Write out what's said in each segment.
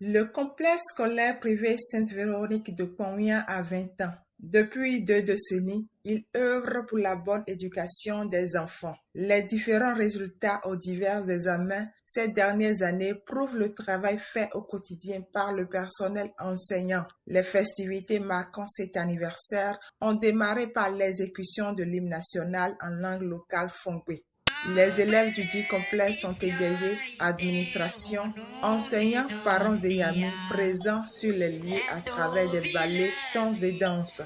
Le complexe scolaire privé Sainte-Véronique de Pont-Oyen a 20 ans. Depuis 2 décennies, il œuvre pour la bonne éducation des enfants. Les différents résultats aux divers examens ces dernières années prouvent le travail fait au quotidien par le personnel enseignant. Les festivités marquant cet anniversaire ont démarré par l'exécution de l'hymne national en langue locale fongbe. Les élèves du dit complexe sont égayés, administration, enseignants, parents et amis présents sur les lieux à travers des ballets, chants et danses.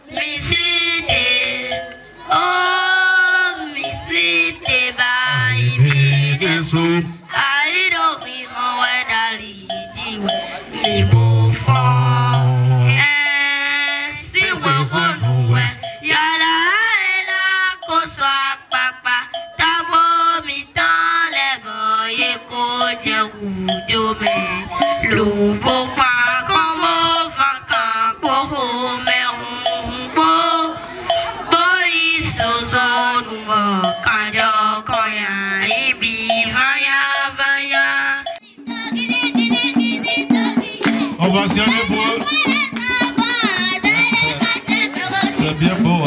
Ovationné pour eux. C'est bien beau.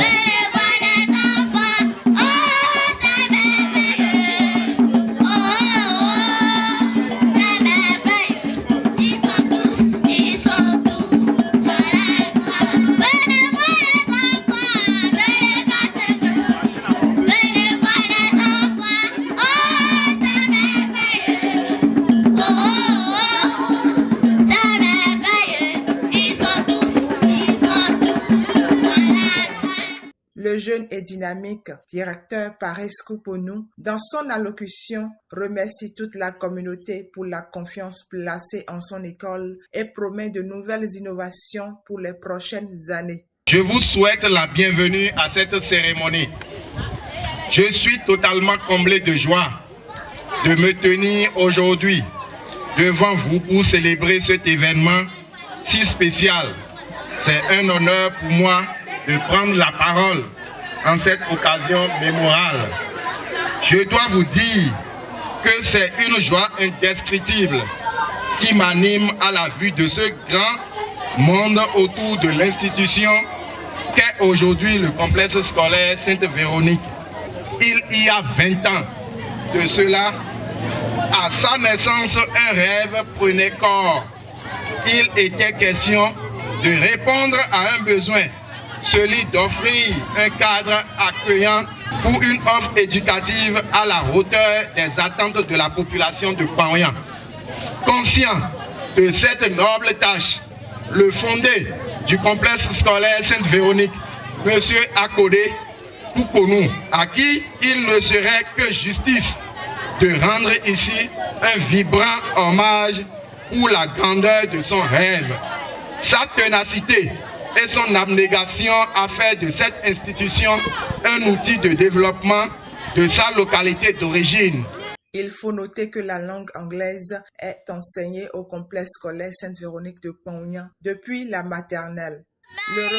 Le jeune et dynamique directeur Paris Kouponou, dans son allocution, remercie toute la communauté pour la confiance placée en son école et promet de nouvelles innovations pour les prochaines années. Je vous souhaite la bienvenue à cette cérémonie. Je suis totalement comblé de joie de me tenir aujourd'hui devant vous pour célébrer cet événement si spécial. C'est un honneur pour moi de prendre la parole en cette occasion mémorable. Je dois vous dire que c'est une joie indescriptible qui m'anime à la vue de ce grand monde autour de l'institution qu'est aujourd'hui le complexe scolaire Sainte-Véronique. Il y a 20 ans de cela, à sa naissance, un rêve prenait corps. Il était question de répondre à un besoin, celui d'offrir un cadre accueillant pour une offre éducative à la hauteur des attentes de la population de Pont-Oyen. Conscient de cette noble tâche, le fondé du complexe scolaire Sainte-Véronique, M. Akodé Kouponou, à qui il ne serait que justice de rendre ici un vibrant hommage pour la grandeur de son rêve. Sa ténacité et son abnégation a fait de cette institution un outil de développement de sa localité d'origine. Il faut noter que la langue anglaise est enseignée au complexe scolaire Sainte-Véronique de Pont-Oyen depuis la maternelle. Le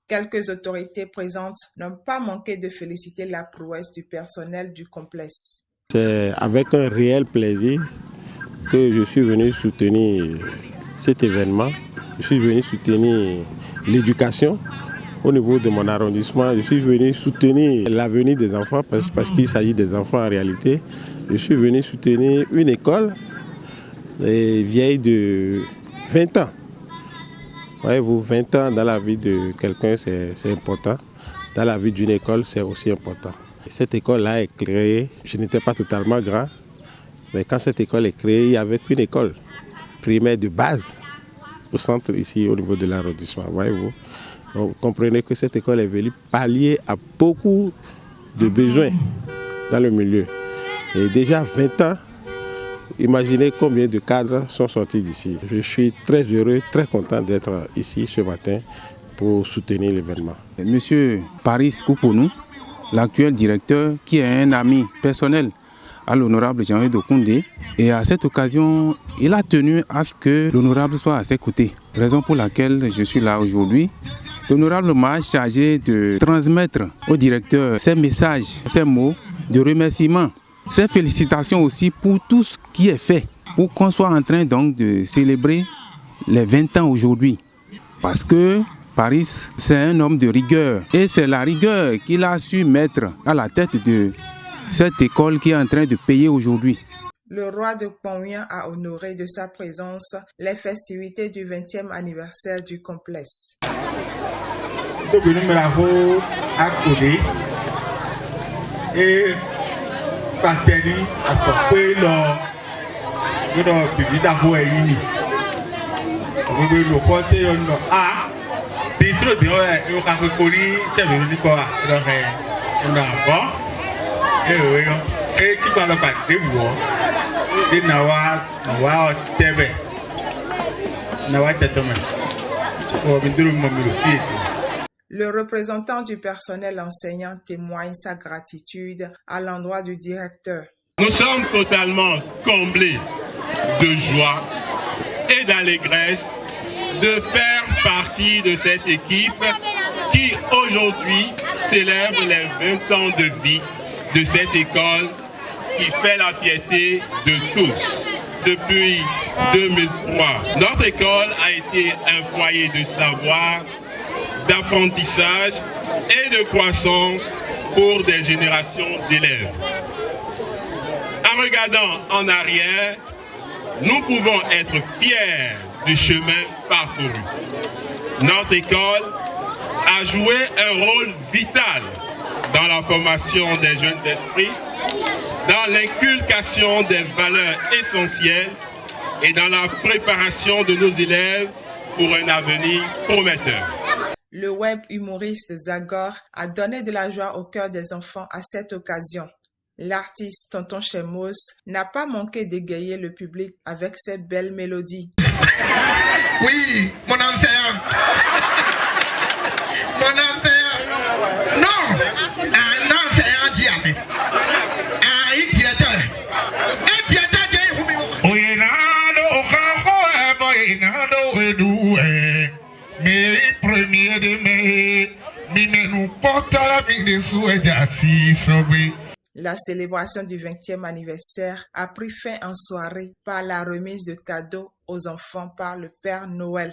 Quelques autorités présentes n'ont pas manqué de féliciter la prouesse du personnel du complexe. C'est avec un réel plaisir que je suis venu soutenir cet événement. Je suis venu soutenir l'éducation au niveau de mon arrondissement. Je suis venu soutenir l'avenir des enfants parce qu'il s'agit des enfants en réalité. Je suis venu soutenir une école vieille de 20 ans. Voyez-vous, 20 ans dans la vie de quelqu'un, c'est important. Dans la vie d'une école, c'est aussi important. Et cette école-là est créée, je n'étais pas totalement grand, mais quand cette école est créée, il n'y avait qu'une école primaire de base au centre ici, au niveau de l'arrondissement. Voyez-vous. Donc, vous comprenez que cette école est venue pallier à beaucoup de besoins dans le milieu. Et déjà 20 ans, imaginez combien de cadres sont sortis d'ici. Je suis très heureux, très content d'être ici ce matin pour soutenir l'événement. Monsieur Paris Kouponou, l'actuel directeur, qui est un ami personnel à l'honorable Jean-Yves Dokoundé, et à cette occasion, il a tenu à ce que l'honorable soit à ses côtés. Raison pour laquelle je suis là aujourd'hui. L'honorable m'a chargé de transmettre au directeur ses messages, ses mots de remerciement, ses félicitations aussi pour tout ce qui est fait, pour qu'on soit en train donc de célébrer les 20 ans aujourd'hui. Parce que Paris, c'est un homme de rigueur, et c'est la rigueur qu'il a su mettre à la tête de cette école qui est en train de payer aujourd'hui. Le roi de Kpong-Wien a honoré de sa présence les festivités du 20e anniversaire du complexe. Le représentant du personnel enseignant témoigne sa gratitude à l'endroit du directeur. Nous sommes totalement comblés de joie et d'allégresse de faire partie de cette équipe qui aujourd'hui célèbre les 20 ans de vie de cette école qui fait la fierté de tous. Depuis 2003, notre école a été un foyer de savoir, d'apprentissage et de croissance pour des générations d'élèves. En regardant en arrière, nous pouvons être fiers du chemin parcouru. Notre école a joué un rôle vital dans la formation des jeunes esprits, dans l'inculcation des valeurs essentielles et dans la préparation de nos élèves pour un avenir prometteur. Le web humoriste Zagor a donné de la joie au cœur des enfants à cette occasion. L'artiste Tonton Chemos n'a pas manqué d'égayer le public avec ses belles mélodies. Oui, mon enseignant. Mon enseignant. Non, un enseignant dit à moi. Un directeur. Un directeur dit oui, mais premier de mai, mais nous porte la vie de souhait. La célébration du 20e anniversaire a pris fin en soirée par la remise de cadeaux aux enfants par le Père Noël.